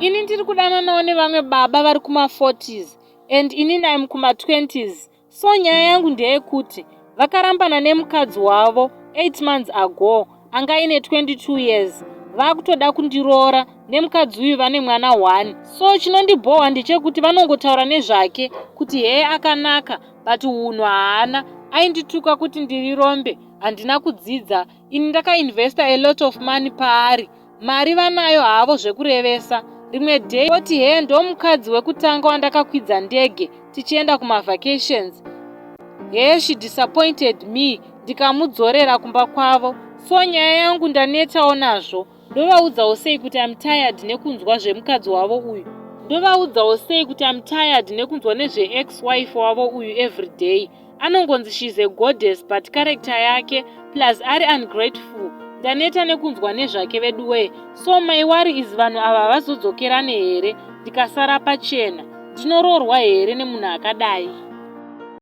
Ini ndiri kudananawo nevamwe baba vari kuma40s and inini I'm kuma20s. So nyaya yangu ndeyekuti vakarambana nemukadzi wavo 8 months ago anga ine 22 years. Vakutoda kundiroora nemukadzi uyu vane mwana 1. So chinondibhowa ndechekuti vanongotaura nezvake kuti heye akanaka but unhu haana. Aindituka kuti ndirirombe, handina kudzidza. Ini ndakainvesta a lot of money paari. Mari vanayo havo zvekurevesa. Rimwe day oti heye ndo mukadzi wekutanga wandakakwidza ndege tichienda kumavacations. Heye she disappointed me, ndikamudzorera kumba kwavo. So nyaya yangu ndanetawo nazvo. Ndovaudzawo sei kuti I'm tired nekunzwa zvemukadzi wavo uyu. Ndovaudzawo sei kuti I'm tired nekunzwa nezve ex-wife wavo uyu every day. Anongonzi she's a goddess but character yake plus ari ungrateful. Ndaneta nekunzwa nezvake veduwe. So my worry is vanhu ava vazodzokerane here ndikasara pachena. Ndinoroorwa here nemunhu akadai.